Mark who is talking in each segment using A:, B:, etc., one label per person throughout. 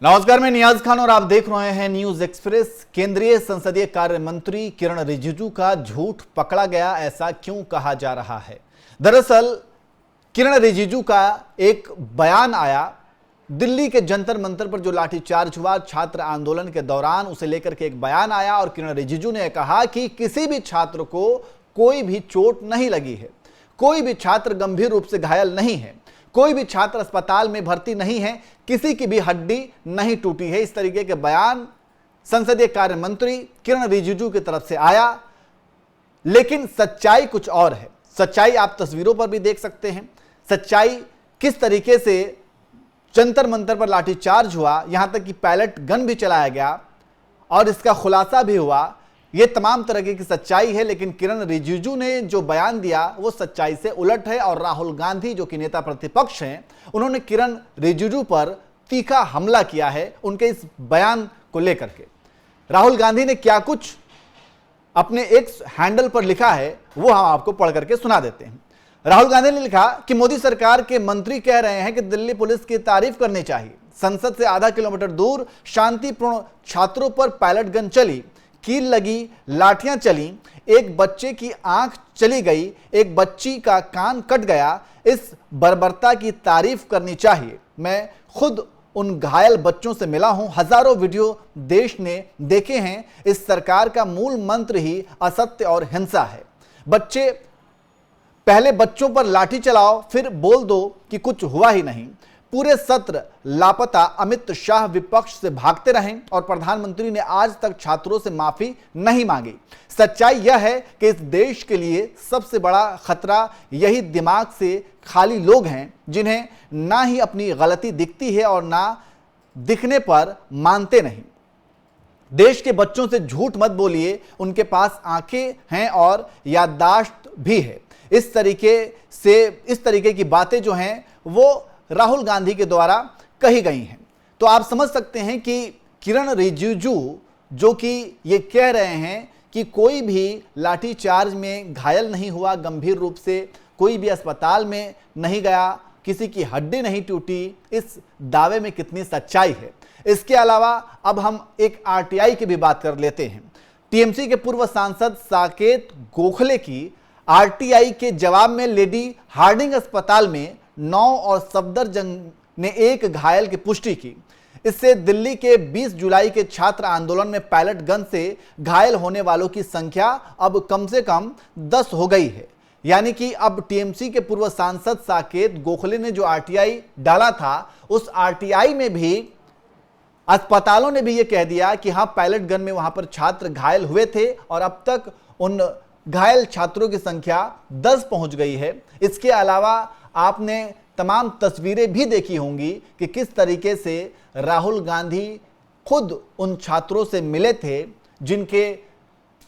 A: नमस्कार, मैं नियाज खान और आप देख रहे हैं न्यूज एक्सप्रेस। केंद्रीय संसदीय कार्य मंत्री किरण रिजिजू का झूठ पकड़ा गया, ऐसा क्यों कहा जा रहा है? दरअसल किरण रिजिजू का एक बयान आया, दिल्ली के जंतर मंतर पर जो लाठीचार्ज हुआ छात्र आंदोलन के दौरान, उसे लेकर के एक बयान आया और किरण रिजिजू ने कहा कि किसी भी छात्र को कोई भी चोट नहीं लगी है, कोई भी छात्र गंभीर रूप से घायल नहीं है, कोई भी छात्र अस्पताल में भर्ती नहीं है, किसी की भी हड्डी नहीं टूटी है। इस तरीके के बयान संसदीय कार्य मंत्री किरण रिजिजू की तरफ से आया, लेकिन सच्चाई कुछ और है। सच्चाई आप तस्वीरों पर भी देख सकते हैं। सच्चाई किस तरीके से जंतर मंतर पर लाठीचार्ज हुआ, यहां तक कि पैलेट गन भी चलाया गया और इसका खुलासा भी हुआ। यह तमाम तरह की सच्चाई है, लेकिन किरण रिजिजू ने जो बयान दिया वो सच्चाई से उलट है। और राहुल गांधी जो कि नेता प्रतिपक्ष हैं, उन्होंने किरण रिजिजू पर तीखा हमला किया है उनके इस बयान को लेकर के। राहुल गांधी ने क्या कुछ अपने एक्स हैंडल पर लिखा है वो हम आपको पढ़ करके सुना देते हैं। राहुल गांधी ने लिखा कि मोदी सरकार के मंत्री कह रहे हैं कि दिल्ली पुलिस की तारीफ करनी चाहिए। संसद से आधा किलोमीटर दूर शांतिपूर्ण छात्रों पर पैलेट गन चली, कील लगी, लाठियां चली, एक बच्चे की आंख चली गई, एक बच्ची का कान कट गया। इस बर्बरता की तारीफ करनी चाहिए। मैं खुद उन घायल बच्चों से मिला हूं, हजारों वीडियो देश ने देखे हैं। इस सरकार का मूल मंत्र ही असत्य और हिंसा है। पहले बच्चों पर लाठी चलाओ, फिर बोल दो कि कुछ हुआ ही नहीं। पूरे सत्र लापता अमित शाह विपक्ष से भागते रहे और प्रधानमंत्री ने आज तक छात्रों से माफी नहीं मांगी। सच्चाई यह है कि इस देश के लिए सबसे बड़ा खतरा यही दिमाग से खाली लोग हैं, जिन्हें ना ही अपनी गलती दिखती है और ना दिखने पर मानते नहीं। देश के बच्चों से झूठ मत बोलिए, उनके पास आंखें हैं और याददाश्त भी है। इस तरीके की बातें जो हैं वो राहुल गांधी के द्वारा कही गई हैं। तो आप समझ सकते हैं कि किरण रिजिजू जो कि ये कह रहे हैं कि कोई भी लाठीचार्ज में घायल नहीं हुआ, गंभीर रूप से कोई भी अस्पताल में नहीं गया, किसी की हड्डी नहीं टूटी, इस दावे में कितनी सच्चाई है। इसके अलावा अब हम एक आरटीआई की भी बात कर लेते हैं। टीएमसी के पूर्व सांसद साकेत गोखले की आरटीआई के जवाब में लेडी हार्डिंग अस्पताल में 9 और सफदरजंग ने एक घायल की पुष्टि की। इससे दिल्ली के 20 जुलाई के छात्र आंदोलन में पैलेट गन से घायल होने वालों की संख्या अब कम से कम 10 हो गई है। यानी कि अब टीएमसी के पूर्व सांसद साकेत गोखले ने जो आरटीआई डाला था, उस आरटीआई में भी अस्पतालों ने भी यह कह दिया कि हाँ, पैलेट गन में वहां पर छात्र घायल हुए थे और अब तक उन घायल छात्रों की संख्या 10 पहुंच गई है। इसके अलावा आपने तमाम तस्वीरें भी देखी होंगी कि किस तरीके से राहुल गांधी खुद उन छात्रों से मिले थे, जिनके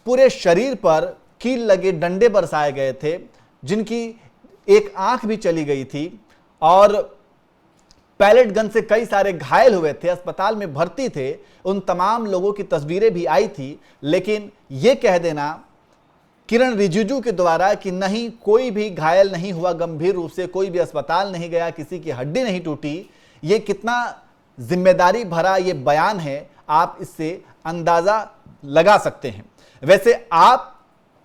A: पूरे शरीर पर कील लगे डंडे बरसाए गए थे, जिनकी एक आंख भी चली गई थी और पैलेट गन से कई सारे घायल हुए थे, अस्पताल में भर्ती थे। उन तमाम लोगों की तस्वीरें भी आई थी। लेकिन यह कह देना किरण रिजिजू के द्वारा कि नहीं, कोई भी घायल नहीं हुआ, गंभीर रूप से कोई भी अस्पताल नहीं गया, किसी की हड्डी नहीं टूटी, ये कितना जिम्मेदारी भरा ये बयान है, आप इससे अंदाजा लगा सकते हैं। वैसे आप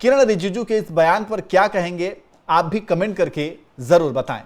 A: किरण रिजिजू के इस बयान पर क्या कहेंगे, आप भी कमेंट करके जरूर बताएं।